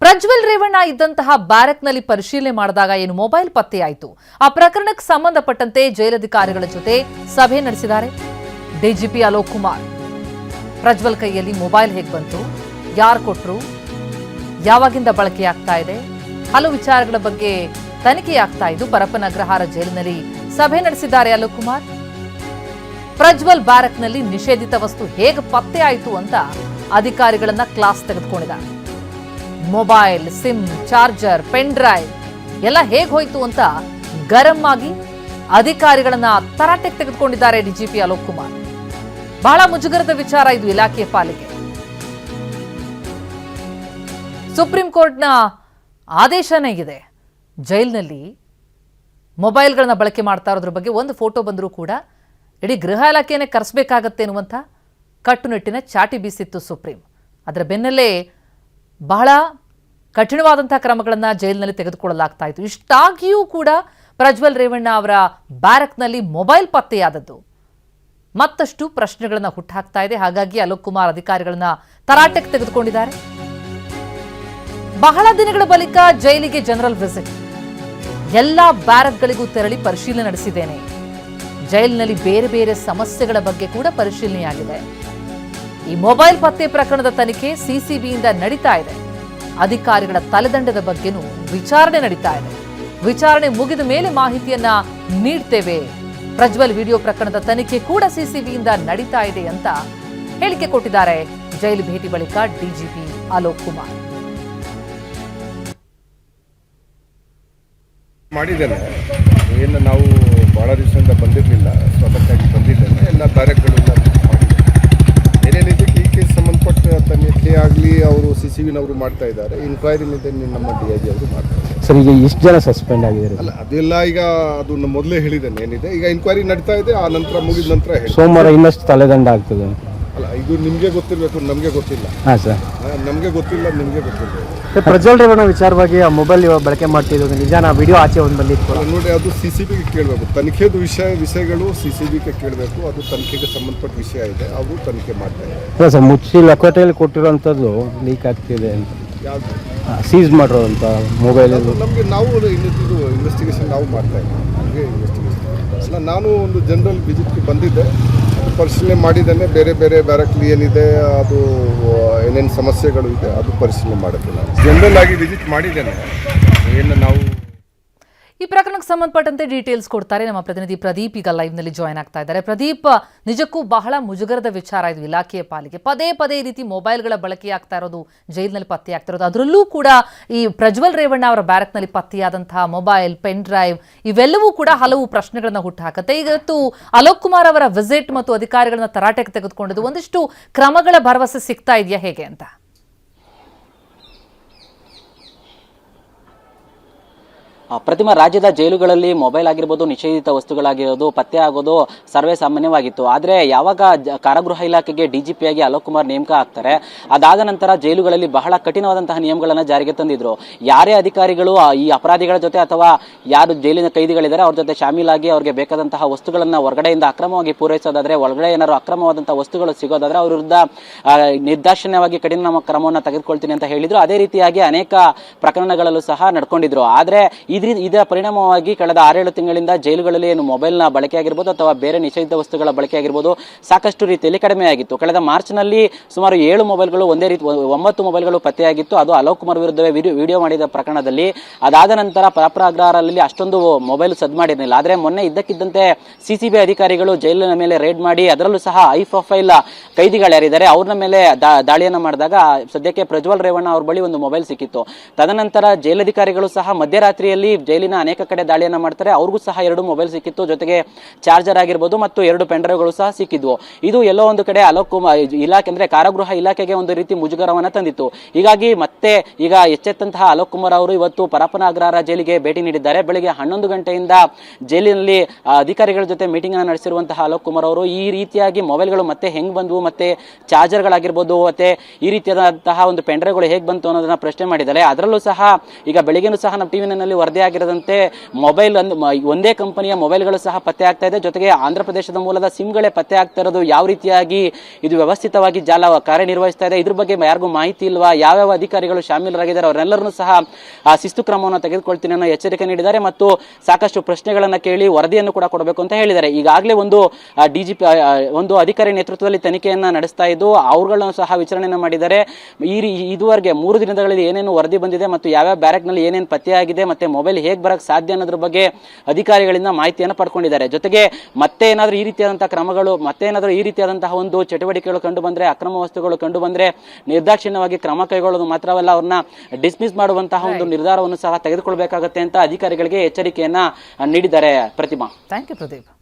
ಪ್ರಜ್ವಲ್ ರೇವಣ್ಣ ಇದ್ದಂತಹ ಬ್ಯಾರಕ್ನಲ್ಲಿ ಪರಿಶೀಲನೆ ಮಾಡಿದಾಗ ಏನು ಮೊಬೈಲ್ ಪತ್ತೆಯಾಯಿತು. ಆ ಪ್ರಕರಣಕ್ಕೆ ಸಂಬಂಧಪಟ್ಟಂತೆ ಜೈಲಧಿಕಾರಿಗಳ ಜೊತೆ ಸಭೆ ನಡೆಸಿದ್ದಾರೆ ಡಿಜಿಪಿ ಅಲೋಕ್ ಕುಮಾರ್. ಪ್ರಜ್ವಲ್ ಕೈಯಲ್ಲಿ ಮೊಬೈಲ್ ಹೇಗೆ ಬಂತು, ಯಾರು ಕೊಟ್ಟರು, ಯಾವಾಗಿಂದ ಬಳಕೆಯಾಗ್ತಾ ಇದೆ, ಹಲವು ವಿಚಾರಗಳ ಬಗ್ಗೆ ತನಿಖೆಯಾಗ್ತಾ ಇದ್ದು ಪರಪ್ಪನ ಅಗ್ರಹಾರ ಜೈಲಿನಲ್ಲಿ ಸಭೆ ನಡೆಸಿದ್ದಾರೆ ಅಲೋಕ್ ಕುಮಾರ್. ಪ್ರಜ್ವಲ್ ಬ್ಯಾರಕ್ನಲ್ಲಿ ನಿಷೇಧಿತ ವಸ್ತು ಹೇಗೆ ಪತ್ತೆಯಾಯಿತು ಅಂತ ಅಧಿಕಾರಿಗಳನ್ನ ಕ್ಲಾಸ್ ತೆಗೆದುಕೊಂಡಿದ್ದಾರೆ. Mobile, sim, charger, pen drive ಎಲ್ಲ ಹೇಗೆ ಹೋಯ್ತು ಅಂತ ಗರಂ ಆಗಿ ಅಧಿಕಾರಿಗಳನ್ನ ತರಾಟೆಗೆ ತೆಗೆದುಕೊಂಡಿದ್ದಾರೆ ಡಿಜಿಪಿ ಅಲೋಕ್ ಕುಮಾರ್. ಬಹಳ ಮುಜುಗರದ ವಿಚಾರ ಇದು ಇಲಾಖೆಯ ಪಾಲಿಗೆ. ಸುಪ್ರೀಂ ಕೋರ್ಟ್ನ ಆದೇಶನೇ ಇದೆ, ಜೈಲಿನಲ್ಲಿ ಮೊಬೈಲ್ಗಳನ್ನ ಬಳಕೆ ಮಾಡ್ತಾ ಇರೋದ್ರ ಬಗ್ಗೆ ಒಂದು ಫೋಟೋ ಬಂದರೂ ಕೂಡ ಇಡೀ ಗೃಹ ಇಲಾಖೆಯನ್ನೇ ಕರೆಸಬೇಕಾಗತ್ತೆ ಎನ್ನುವಂಥ ಕಟ್ಟುನಿಟ್ಟಿನ ಚಾಟಿ ಬೀಸಿತ್ತು ಸುಪ್ರೀಂ. ಅದರ ಬೆನ್ನಲ್ಲೇ ಬಹಳ ಕಠಿಣವಾದಂತಹ ಕ್ರಮಗಳನ್ನು ಜೈಲಿನಲ್ಲಿ ತೆಗೆದುಕೊಳ್ಳಲಾಗ್ತಾ ಇತ್ತು. ಇಷ್ಟಾಗಿಯೂ ಕೂಡ ಪ್ರಜ್ವಲ್ ರೇವಣ್ಣ ಅವರ ಬ್ಯಾರಕ್ನಲ್ಲಿ ಮೊಬೈಲ್ ಪತ್ತೆಯಾದದ್ದು ಮತ್ತಷ್ಟು ಪ್ರಶ್ನೆಗಳನ್ನು ಹುಟ್ಟುಹಾಕ್ತಾ ಇದೆ. ಹಾಗಾಗಿ ಅಲೋಕ್ ಕುಮಾರ್ ಅಧಿಕಾರಿಗಳನ್ನ ತರಾಟೆಗೆ ತೆಗೆದುಕೊಂಡಿದ್ದಾರೆ. ಬಹಳ ದಿನಗಳ ಬಳಿಕ ಜೈಲಿಗೆ ಜನರಲ್ ವಿಸಿಟ್. ಎಲ್ಲ ಬ್ಯಾರಕ್ಗಳಿಗೂ ತೆರಳಿ ಪರಿಶೀಲನೆ ನಡೆಸಿದ್ದೇನೆ. ಜೈಲಿನಲ್ಲಿ ಬೇರೆ ಬೇರೆ ಸಮಸ್ಯೆಗಳ ಬಗ್ಗೆ ಕೂಡ ಪರಿಶೀಲನೆಯಾಗಿದೆ. ಈ ಮೊಬೈಲ್ ಪತ್ತೆ ಪ್ರಕರಣದ ತನಿಖೆ ಸಿಸಿಬಿಯಿಂದ ನಡೀತಾ ಇದೆ. ಅಧಿಕಾರಿಗಳ ತಲೆದಂಡದ ಬಗ್ಗೆನೂ ವಿಚಾರಣೆ ನಡೀತಾ ಇದೆ. ವಿಚಾರಣೆ ಮುಗಿದ ಮೇಲೆ ಮಾಹಿತಿಯನ್ನ ನೀಡ್ತೇವೆ. ಪ್ರಜ್ವಲ್ ವಿಡಿಯೋ ಪ್ರಕರಣದ ತನಿಖೆ ಕೂಡ ಸಿಸಿಬಿಯಿಂದ ನಡೀತಾ ಇದೆ ಅಂತ ಹೇಳಿಕೆ ಕೊಟ್ಟಿದ್ದಾರೆ ಜೈಲು ಭೇಟಿ ಬಳಿಕ ಡಿಜಿಪಿ ಅಲೋಕ್ ಕುಮಾರ್. ಮಾಡಿದ್ದೇನೆ, ಏನು ನಾವು ಬಹಳ ದಿವಸದಿಂದ ಬಂದಿರಲಿಲ್ಲ, ಸ್ವತಃವಾಗಿ ಬಂದಿದ್ದೇನೆ. ಎಲ್ಲ ಬ್ಯಾರಕ್ಗಳೆಲ್ಲ ಏನೇನಿದೆ ಈ ಕೇಸ್ ಸಂಬಂಧಪಟ್ಟ ತನಿಖೆ ಆಗಲಿ ಅವರು ಸಿಸಿಬಿನವರು ಮಾಡ್ತಾ ಇದ್ದಾರೆ. ಇನ್ಕ್ವೈರಿನಿಂದ ನಮ್ಮ DIG ಅವರು ಮಾಡ್ತಾರೆ. ಸರ್, ಈಗ ಎಷ್ಟು ಜನ ಸಸ್ಪೆಂಡ್ ಆಗಿದ್ದಾರೆ? ಅಲ್ಲ, ಅದೆಲ್ಲ ಈಗ ಅದು ಮೊದಲೇ ಹೇಳಿದ್ದೇನೆ ಏನಿದೆ. ಈಗ ಇನ್ಕ್ವೈರಿ ನಡೀತಾ ಇದೆ, ಆ ನಂತರ ಮುಗಿದ ನಂತರ ಹೇಳಿ. ಸೋಮವಾರ ಇನ್ನಷ್ಟು ತಲೆದಂಡ ಆಗ್ತದೆ. ಅಲ್ಲ, ಇದು ನಿಮಗೆ ಗೊತ್ತಿರಬೇಕು, ನಮಗೆ ಗೊತ್ತಿಲ್ಲ. ಹಾಂ ಸರ್, ನಮಗೆ ಗೊತ್ತಿಲ್ಲ, ನಿಮಗೆ ಗೊತ್ತಿಲ್ಲ. ಪ್ರಜ್ವಲ್ ರೇವಣ್ಣ ವಿಚಾರವಾಗಿ ಆ ಮೊಬೈಲ್ ಬಳಕೆ ಮಾಡ್ತಿರೋದು ನಿಜಾನ? ವಿಡಿಯೋ ಆಚೆ ಒಂದು ಬಂದಿತ್ತು ನೋಡಿ, ಅದು ಸಿಸಿಬಿಗೆ ಕೇಳಬೇಕು. ತನಿಖೆದು ವಿಷಯಗಳು ಸಿಸಿಬಿಗೆ ಕೇಳಬೇಕು. ಅದು ತನಿಖೆಗೆ ಸಂಬಂಧಪಟ್ಟ ವಿಷಯ ಇದೆ, ಅವರು ತನಿಖೆ ಮಾಡ್ತಾರೆ. ಇಲ್ಲ ಸರ್, ಮುಚ್ಚಿ ಲಕೋಟೆಯಲ್ಲಿ ಕೊಟ್ಟಿರೋಂಥದ್ದು ಲೀಕ್ ಆಗ್ತಿದೆ ಅಂತ. ಯಾವುದು ಸೀಸ್ ಮಾಡಿರೋಂಥ ಮೊಬೈಲ್ ನಮಗೆ ನಾವು ಇದು ಇನ್ವೆಸ್ಟಿಗೇಷನ್ ನಾವು ಮಾಡ್ತಾ ಇದ್ದೀವಿ. ನಮಗೆ ಇನ್ವೆಸ್ಟಿಗೇಷನ್ ಅಲ್ಲ, ನಾನು ಒಂದು ಜನರಲ್ ವಿಸಿಟ್ಗೆ ಬಂದಿದ್ದೆ, ಪರಿಶೀಲನೆ ಮಾಡಿದ್ದೇನೆ. ಬೇರೆ ಬೇರೆ ಬ್ಯಾರಕ್ಲಿ ಏನಿದೆ, ಅದು ಏನೇನು ಸಮಸ್ಯೆಗಳು ಇದೆ ಅದು ಪರಿಶೀಲನೆ ಮಾಡುತ್ತೆ. ನಾನು ಜನರಲ್ ಆಗಿ ವಿಸಿಟ್ ಮಾಡಿದ್ದೇನೆ. ಏನು ನಾವು ಈ ಪ್ರಕರಣಕ್ಕೆ ಸಂಬಂಧಪಟ್ಟಂತೆ ಡೀಟೇಲ್ಸ್ ಕೊಡ್ತಾರೆ ನಮ್ಮ ಪ್ರತಿನಿಧಿ ಪ್ರದೀಪ್. ಈಗ ಲೈವ್ನಲ್ಲಿ ಜಾಯ್ನ್ ಆಗ್ತಾ ಇದ್ದಾರೆ. ಪ್ರದೀಪ್, ನಿಜಕ್ಕೂ ಬಹಳ ಮುಜುಗರದ ವಿಚಾರ ಇದು ಇಲಾಖೆಯ ಪಾಲಿಗೆ. ಪದೇ ಪದೇ ಈ ರೀತಿ ಮೊಬೈಲ್ಗಳ ಬಳಕೆಯಾಗ್ತಾ ಇರೋದು, ಜೈಲಿನಲ್ಲಿ ಪತ್ತೆಯಾಗ್ತಾ ಇರೋದು. ಅದರಲ್ಲೂ ಕೂಡ ಈ ಪ್ರಜ್ವಲ್ ರೇವಣ್ಣ ಅವರ ಬ್ಯಾರಕ್ನಲ್ಲಿ ಪತ್ತೆಯಾದಂತಹ ಮೊಬೈಲ್, ಪೆನ್ ಡ್ರೈವ್ ಇವೆಲ್ಲವೂ ಕೂಡ ಹಲವು ಪ್ರಶ್ನೆಗಳನ್ನ ಹುಟ್ಟುಹಾಕುತ್ತೆ. ಇವತ್ತು ಅಲೋಕ್ ಕುಮಾರ್ ಅವರ ವಿಸಿಟ್ ಮತ್ತು ಅಧಿಕಾರಿಗಳನ್ನ ತರಾಟೆಗೆ ತೆಗೆದುಕೊಂಡಿದ್ದು ಒಂದಿಷ್ಟು ಕ್ರಮಗಳ ಭರವಸೆ ಸಿಗ್ತಾ ಇದೆಯಾ ಹೇಗೆ ಅಂತ? ಪ್ರತಿಮಾ, ರಾಜ್ಯದ ಜೈಲುಗಳಲ್ಲಿ ಮೊಬೈಲ್ ಆಗಿರ್ಬೋದು, ನಿಷೇಧಿತ ವಸ್ತುಗಳಾಗಿರೋದು ಪತ್ತೆ ಆಗೋದು ಸರ್ವೇ ಸಾಮಾನ್ಯವಾಗಿತ್ತು. ಆದರೆ ಯಾವಾಗ ಕಾರಾಗೃಹ ಇಲಾಖೆಗೆ DGPಯಾಗಿ ಅಲೋಕ್ ಕುಮಾರ್ ನೇಮಕ ಆಗ್ತಾರೆ, ಅದಾದ ನಂತರ ಜೈಲುಗಳಲ್ಲಿ ಬಹಳ ಕಠಿಣವಾದಂತಹ ನಿಯಮಗಳನ್ನು ಜಾರಿಗೆ ತಂದಿದ್ರು. ಯಾರೇ ಅಧಿಕಾರಿಗಳು ಈ ಅಪರಾಧಿಗಳ ಜೊತೆ ಅಥವಾ ಯಾರು ಜೈಲಿನ ಕೈದಿಗಳಿದ್ದಾರೆ ಅವ್ರ ಜೊತೆ ಶಾಮೀಲಾಗಿ ಅವ್ರಿಗೆ ಬೇಕಾದಂತಹ ವಸ್ತುಗಳನ್ನು ಹೊರಗಡೆಯಿಂದ ಅಕ್ರಮವಾಗಿ ಪೂರೈಸೋದಾದ್ರೆ, ಒಳಗಡೆ ಏನಾದ್ರು ಅಕ್ರಮವಾದಂತಹ ವಸ್ತುಗಳು ಸಿಗೋದಾದ್ರೆ ಅವ್ರ ವಿರುದ್ಧ ನಿರ್ದಾಕ್ಷಿಣ್ಯವಾಗಿ ಕಠಿಣ ಕ್ರಮವನ್ನು ತೆಗೆದುಕೊಳ್ತೀನಿ ಅಂತ ಹೇಳಿದ್ರು. ಅದೇ ರೀತಿಯಾಗಿ ಅನೇಕ ಪ್ರಕರಣಗಳಲ್ಲೂ ಸಹ ನಡ್ಕೊಂಡಿದ್ರು. ಆದರೆ ಇದರ ಪರಿಣಾಮವಾಗಿ ಕಳೆದ 6-7 ತಿಂಗಳಿಂದ ಜೈಲುಗಳಲ್ಲಿ ಏನು ಮೊಬೈಲ್ನ ಬಳಕೆ ಆಗಿರ್ಬೋದು ಅಥವಾ ಬೇರೆ ನಿಷೇಧಿತ ವಸ್ತುಗಳ ಬಳಕೆ ಆಗಿರ್ಬೋದು ಸಾಕಷ್ಟು ರೀತಿಯಲ್ಲಿ ಕಡಿಮೆಯಾಗಿತ್ತು. ಕಳೆದ ಮಾರ್ಚ್ನಲ್ಲಿ ಸುಮಾರು 7 ಮೊಬೈಲ್ಗಳು, 9 ಮೊಬೈಲ್ಗಳು ಪತ್ತೆಯಾಗಿತ್ತು. ಅದು ಅಲೋಕ್ ಕುಮಾರ್ ವಿರುದ್ಧವೇ ವಿಡಿಯೋ ಮಾಡಿದ ಪ್ರಕರಣದಲ್ಲಿ. ಅದಾದ ನಂತರ ಪರಪ್ಪನ ಅಗ್ರಹಾರದಲ್ಲಿ ಅಷ್ಟೊಂದು ಮೊಬೈಲ್ ಸದ್ ಮಾಡಿರಲಿಲ್ಲ. ಆದರೆ ಮೊನ್ನೆ ಇದ್ದಕ್ಕಿದ್ದಂತೆ ಸಿಸಿಬಿ ಅಧಿಕಾರಿಗಳು ಜೈಲಿನ ಮೇಲೆ ರೇಡ್ ಮಾಡಿ ಅದರಲ್ಲೂ ಸಹ ಹೈ ಪ್ರೊಫೈಲ್ ಕೈದಿಗಳು ಯಾರಿದ್ದಾರೆ ಅವ್ರನ್ನ ಮೇಲೆ ದಾಳಿಯನ್ನು ಮಾಡಿದಾಗ ಸದ್ಯಕ್ಕೆ ಪ್ರಜ್ವಲ್ ರೇವಣ್ಣ ಅವ್ರ ಬಳಿ ಒಂದು ಮೊಬೈಲ್ ಸಿಕ್ಕಿತ್ತು. ತದನಂತರ ಜೈಲಧಿಕಾರಿಗಳು ಸಹ ಮಧ್ಯರಾತ್ರಿಯಲ್ಲಿ ಜೈಲಿನ ಅನೇಕ ಕಡೆ ದಾಳಿಯನ್ನ ಮಾಡ್ತಾರೆ. ಅವ್ರಿಗೂ ಸಹ 2 ಮೊಬೈಲ್ ಸಿಕ್ಕಿತ್ತು, ಜೊತೆಗೆ ಚಾರ್ಜರ್ ಆಗಿರ್ಬೋದು ಮತ್ತು 2 ಪೆನ್ ಡ್ರೈವ್ಗಳು ಸಹ ಸಿಕ್ಕಿದ್ವು. ಇದು ಎಲ್ಲೋ ಒಂದು ಕಡೆ ಅಲೋಕ್ ಕುಮಾರ್ ಇಲಾಖೆ ಅಂದ್ರೆ ಕಾರಾಗೃಹ ಇಲಾಖೆಗೆ ಒಂದು ರೀತಿ ಮುಜುಗರವನ್ನ ತಂದಿತ್ತು. ಹೀಗಾಗಿ ಮತ್ತೆ ಈಗ ಎಚ್ಚೆತ್ತಂತಹ ಅಲೋಕ್ ಕುಮಾರ್ ಅವರು ಇವತ್ತು ಪರಪ್ಪನ ಅಗ್ರಹಾರ ಜೈಲಿಗೆ ಭೇಟಿ ನೀಡಿದ್ದಾರೆ. ಬೆಳಿಗ್ಗೆ 11 ಗಂಟೆಯಿಂದ ಜೈಲಿನಲ್ಲಿ ಅಧಿಕಾರಿಗಳ ಜೊತೆ ಮೀಟಿಂಗ್ ಅನ್ನು ನಡೆಸಿರುವಂತಹ ಅಲೋಕ್ ಕುಮಾರ್ ಅವರು ಈ ರೀತಿಯಾಗಿ ಮೊಬೈಲ್ಗಳು ಮತ್ತೆ ಹೆಂಗ್ ಬಂದ್ವು, ಮತ್ತೆ ಚಾರ್ಜರ್ಗಳಾಗಿರ್ಬೋದು, ಮತ್ತೆ ಈ ರೀತಿಯಾದಂತಹ ಒಂದು ಪೆನ್ ಡ್ರೈವ್ಗಳು ಹೇಗೆ ಬಂತು ಅನ್ನೋದನ್ನ ಪ್ರಶ್ನೆ ಮಾಡಿದ್ದಾರೆ. ಅದರಲ್ಲೂ ಸಹ ಈಗ ಬೆಳಿಗ್ಗೆನೂ ಸಹ ನಮ್ಮ ಟಿವಿ ನಲ್ಲಿ ವರದಿ ಪತ್ತೆ ಆಗಿರದಂತೆ ಮೊಬೈಲ್ ಒಂದೇ ಕಂಪನಿಯ ಮೊಬೈಲ್ಗಳು ಸಹ ಪತ್ತೆ ಆಗ್ತಾ ಇದೆ. ಜೊತೆಗೆ ಆಂಧ್ರ ಪ್ರದೇಶದ ಮೂಲದ ಸಿಮ್ಗಳೇ ಪತ್ತೆ ಆಗ್ತಾ ಇರೋದು. ಯಾವ ರೀತಿಯಾಗಿ ಇದು ವ್ಯವಸ್ಥಿತವಾಗಿ ಜಾಲ ಕಾರ್ಯನಿರ್ವಹಿಸ್ತಾ ಇದೆ, ಇದ್ರ ಬಗ್ಗೆ ಯಾರಿಗೂ ಮಾಹಿತಿ ಇಲ್ವಾ, ಯಾವ್ಯಾವ ಅಧಿಕಾರಿಗಳು ಶಾಮೀಲರಾಗಿದ್ದಾರೆ ಅವರೆಲ್ಲರನ್ನೂ ಸಹ ಶಿಸ್ತು ಕ್ರಮವನ್ನು ತೆಗೆದುಕೊಳ್ತೀನಿ ಅನ್ನೋ ಎಚ್ಚರಿಕೆ ನೀಡಿದ್ದಾರೆ. ಮತ್ತು ಸಾಕಷ್ಟು ಪ್ರಶ್ನೆಗಳನ್ನ ಕೇಳಿ ವರದಿಯನ್ನು ಕೂಡ ಕೊಡಬೇಕು ಅಂತ ಹೇಳಿದ್ದಾರೆ. ಈಗಾಗಲೇ ಒಂದು ಡಿಜಿಪಿ ಒಂದು ಅಧಿಕಾರಿ ನೇತೃತ್ವದಲ್ಲಿ ತನಿಖೆಯನ್ನ ನಡೆಸ್ತಾ ಇದ್ದು ಅವರುಗಳನ್ನು ಸಹ ವಿಚಾರಣೆಯನ್ನು ಮಾಡಿದ್ದಾರೆ. ಇದುವರೆಗೆ 3 ದಿನಗಳಲ್ಲಿ ಏನೇನು ವರದಿ ಬಂದಿದೆ ಮತ್ತು ಯಾವ್ಯಾವ ಬ್ಯಾರಕ್ನಲ್ಲಿ ಏನೇನು ಪತ್ತೆಯಾಗಿದೆ ಮತ್ತೆ ಮೊಬೈಲ್ ಹೇಗೆ ಬರಕ್ ಸಾಧ್ಯ ಅನ್ನೋದ್ರ ಬಗ್ಗೆ ಅಧಿಕಾರಿಗಳಿಂದ ಮಾಹಿತಿಯನ್ನು ಪಡ್ಕೊಂಡಿದ್ದಾರೆ. ಜೊತೆಗೆ ಮತ್ತೆ ಏನಾದರೂ ಈ ರೀತಿಯಾದಂತಹ ಕ್ರಮಗಳು, ಮತ್ತೆ ಏನಾದರೂ ಈ ರೀತಿಯಾದಂತಹ ಒಂದು ಚಟುವಟಿಕೆಗಳು ಕಂಡು ಬಂದ್ರೆ, ಅಕ್ರಮ ವಸ್ತುಗಳು ಕಂಡು ಬಂದ್ರೆ ನಿರ್ದಾಕ್ಷಿಣ್ಯವಾಗಿ ಕ್ರಮ ಕೈಗೊಳ್ಳೋದು ಮಾತ್ರವಲ್ಲ, ಅವ್ರನ್ನ ಡಿಸ್ಮಿಸ್ ಮಾಡುವಂತಹ ಒಂದು ನಿರ್ಧಾರವನ್ನು ಸಹ ತೆಗೆದುಕೊಳ್ಬೇಕಾಗತ್ತೆ ಅಂತ ಅಧಿಕಾರಿಗಳಿಗೆ ಎಚ್ಚರಿಕೆಯನ್ನ ನೀಡಿದ್ದಾರೆ. ಪ್ರತಿಮಾ, ಥ್ಯಾಂಕ್ ಯು ಪ್ರದೀಪ್.